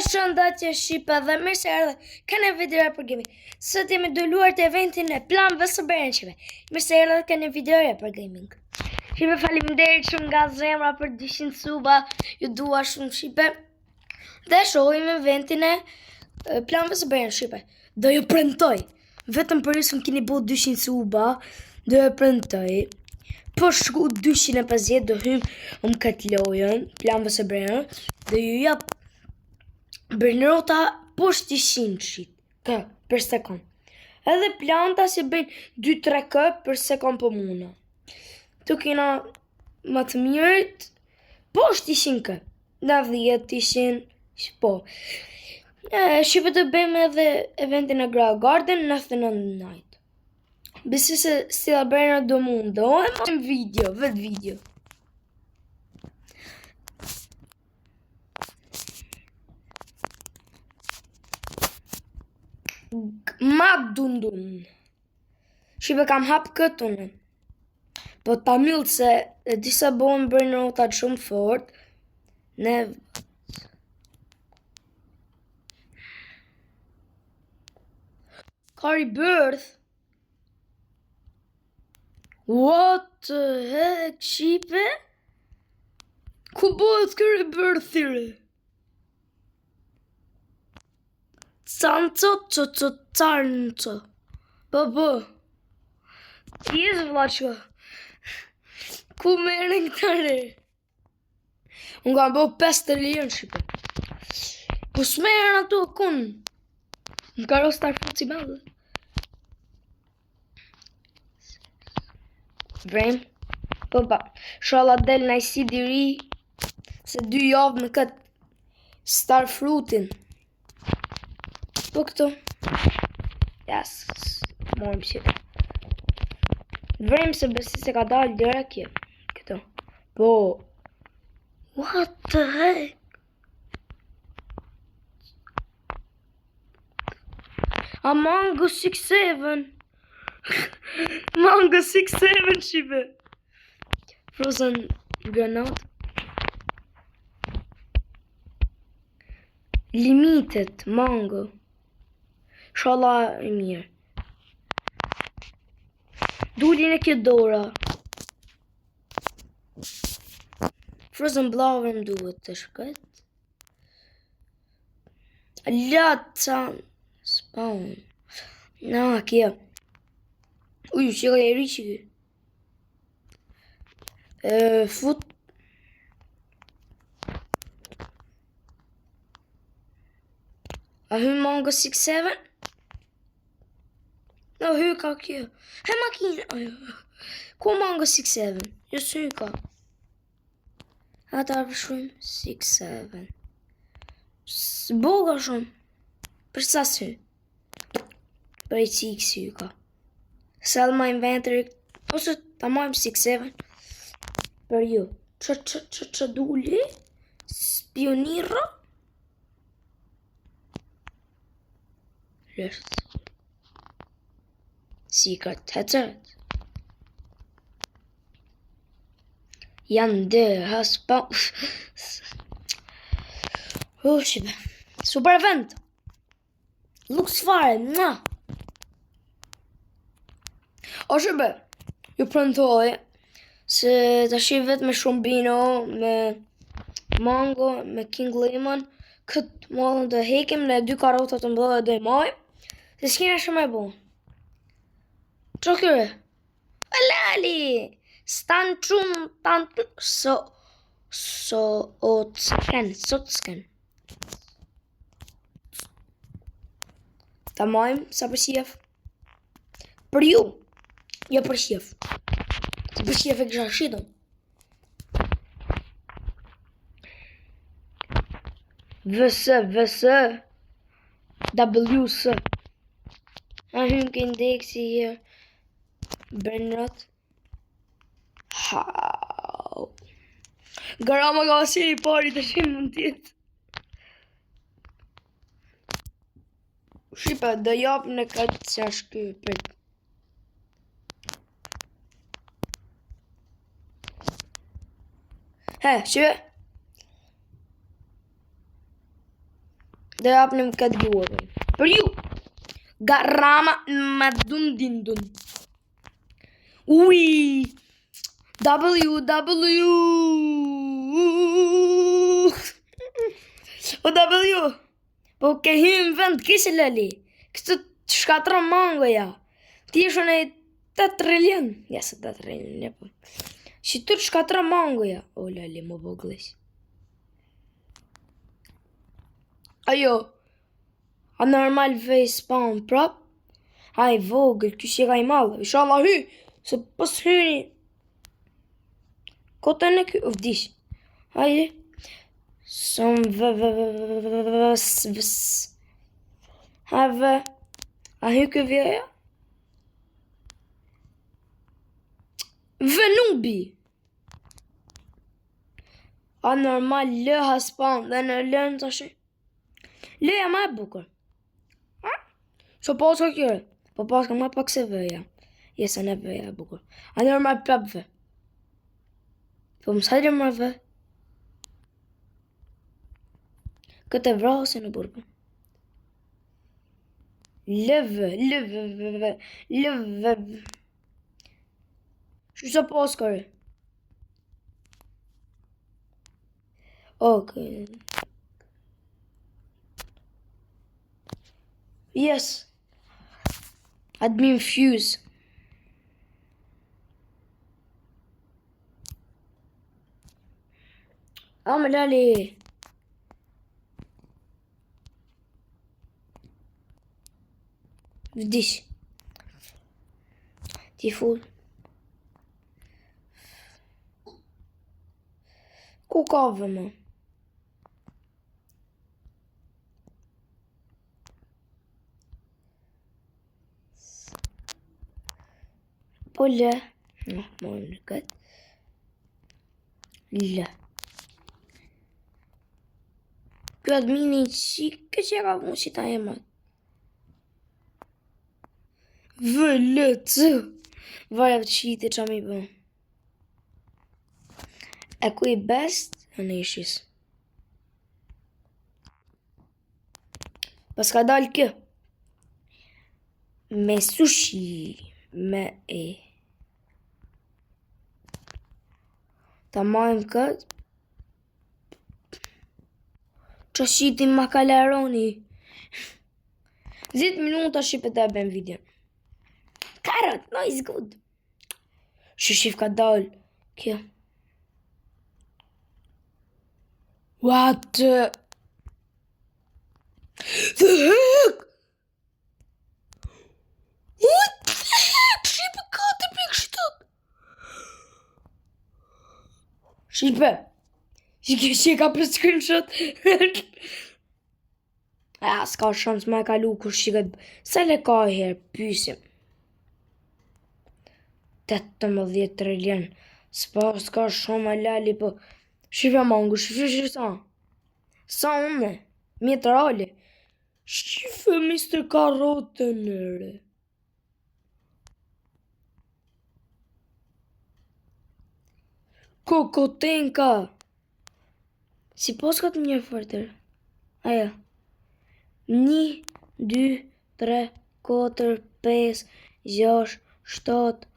Shëndatje Shqipe dhe mirë se erdhe kanë video për gaming. Sot jemi doluar të eventin e Plan vs Shqipe. Mirë se erdhe kanë video për gaming. Shqipe, faleminderit shumë nga zemra për 200 suba. Ju dua shumë Shqipe. Dhe shohim eventin e Plan vs Shqipe. Do ju premtoj, vetëm për ju s'm keni bërë 200 suba, do ju premtoj. Po shku 250 do hym këtë lojën Plan vs do ju jap bërnërota poshtë 100 për sekund. Edhe planta si bëjnë 2-3 kë për sekund për muna. Tu kena më të mirët poshtë 100 kë. 90, 100, po. Shqipe të bëjmë edhe eventin e Grow Garden në 99 night. Besi se si da bërnë do mundohem, vetë video. Ma dundun. Shqipe kam hap këtune. Po ta millë se disa bohen bërë notat shumë fort. Ne Kari birth. What the heck, Shqipe? Ku bëhet kërë birth thire? Canco, canco. Po. Jesë vlaqka. Ku merën këtare? Unë kam bëhë 5 trillion Shqipe. Po s'merën ato kun. Më karo star foot si ballë. Vrem. Po ba. Shala del në si diri. Se 2 javë me këtë star fruitin. Po këto. Yes. Morim shit. Vrem se besi se ka dalë direkje. Këto. Po. What the heck? A Mango 6-7. Mango 6-7 Shqipe. Frozen granat. Limited Mango. Shala e mirë. Dullin e kjo dora. Frozen Blower më duhet të shkët. Lata spawn. Na, kjo. Uj, që ka e rriqë kjo. Foot. A hy Mango 6-7? No, hy ka kjo. He makina. Ku Mango 6-7? Jo së hy ka. Ata përshujmë 6-7. Boga shumë. Për sa së hy? Për i qikë së hy ka. Sell my inventory. Ose ta majmë 6-7. Për ju. Që duli? Spionira? Lështë. Secret headset. Janë dhe haspa. Shqipe. Super event. Lux fare. O Shqipe. Ju prëntoj se të shi vetë me Shombino, me Mango, me King Lemon. Këtë modën të hekim në 2 karotat të mbëdhe dhe maj. Se s'kina shumë e bu. Që kërë? Lali! Stan qumë tantë sotsken. Ta majmë sa për shjef. Për ju. Jo për shjef. Se për shjef e kësha shidon. VS. WS. A hymë këndeksi here. Bernat. How? Garama ka si I pari të shimë mund tjetë. Shqipe, dhe japë në këtë që është këtë. Shqipe. Dhe japnim këtë duarën. Për ju! Garama ma dun din dun. Ui! W. O W! Po ke hymë vend kishe lali. Kështu të shkatron mangoja. Ti ishën e 8 trillion. Ja se 8 trillion, po. Që tu të shkatron mangoja. O lali, më voglesh. Ajo. A normal vej spawn prap. Aj vogël, kështë ka I madhe. Inshallah hy. Se pës hyni. Kota në kjo vdish. Hajde. Som have. A hy kjo vjeja? Venubi. A normal lëha spawn dhe në lënë të shi. Lëja ma e bukur. So pas ka kjore. Po pas ka ma pak se veja. Jesë në veja e bukur. A normal prap ve. Po më sajtë më ve. Këtë e vrasë në burpë. Lëve. Që sa pas kare? Okay. Yes. Admin fuse. Ama lali. Vdish. Ti full. Ku ka vëmë? Po lë. Më në këtë. Lë. Kjo admini që ka mu që ta e matë. Vëllëtë. Varja të shiti që mi bë. E ku I best në ishis. Pas ka dalë kjo. Me sushi. Me e. Ta majmë këtë. Që shitim makalaroni. 10 minuta shqipet e bëm video. Carrot, no is good. Shif ka dal. Kjo. What the heck? What the heck? Shqipe ka të pik shtot. Shqipe. Që ka për screenshot. S'ka shans me kalu kur shiket. Se le ka herë, pysim. 18 trillion. S'ka shumë e lali, po. Shqipe mangu, shqipe sa. Sa unë, mjetrali. Shqipe Mr. Karote nëre. Kokotenka. Si pos ka të njërë fërtër. Aja. 1, 2, 3, 4, 5, 6, 7.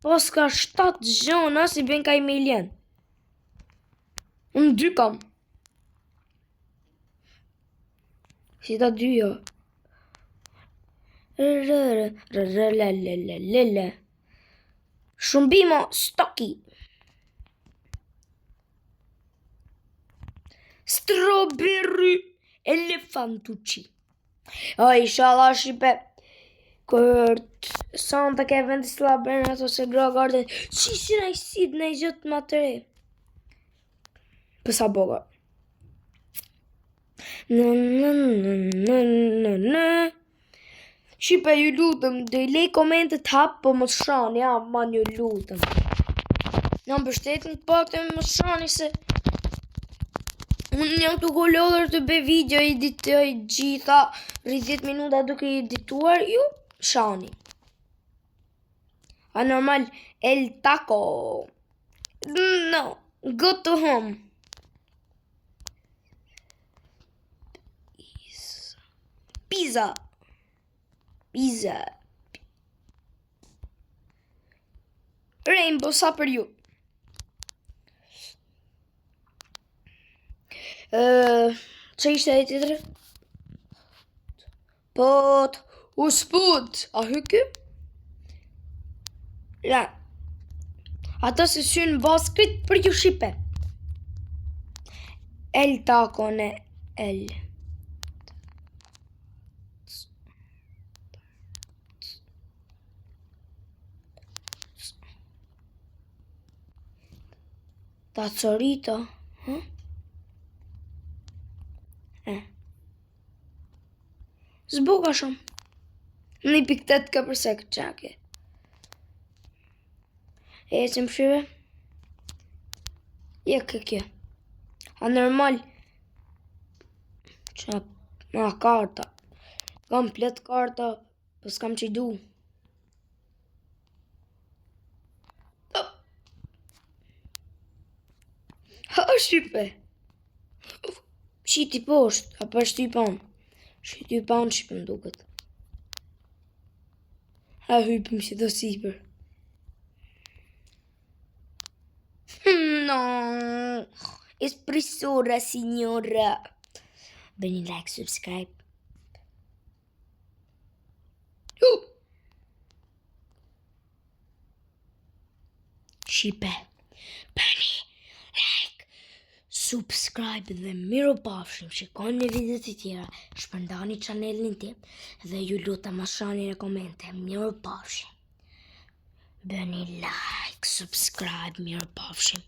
Pos ka 7 gjona si ben ka 1 milion. Unë 2 kam. Si ta 2 jo. Shumbimo stoki. Strawberry elefantucci. O, inshallah shqipe. Kërët Santa ke vendis të laberën ato se gra garden. Si na I sit në I gjëtë ma të re. Pësa boga. Shqipe ju lutëm, dhe I lej komentet hap, po më shani, ja, man ju lutëm. Në më bështetin të pak të më shani se unë jam të gollodhër të be video editoj gjitha rrit 10 minuta duke I edituar, ju shani. A normal, el taco. No, go to home. Pizza. Rainbow, sa për ju. Që ishte e tjetër? Pot. U sput. A hyky? La. Ata se synë baskrit për ju shipe. El takone. El. Ta corita. Zbuka shumë. 1.8 ka për sekë qake. E që më shive? Je kjo. A normal. Që ma karta. Kam plët karta, për s'kam që i du. Ha, shqipe. Shqiti poshtë, apo shtypan. Shtypan shqipën duket. Ha, hypim si do sipër. No. Espressora, signora. Bëni like, subscribe. Shqipe. Bëni like, subscribe dhe miro pafshim. Shikoni në video të tjera. Shpërndani chanelin tim. Dhe ju lutem mashani në komente. Miro pafshim. Bëni like, subscribe, miro pafshim.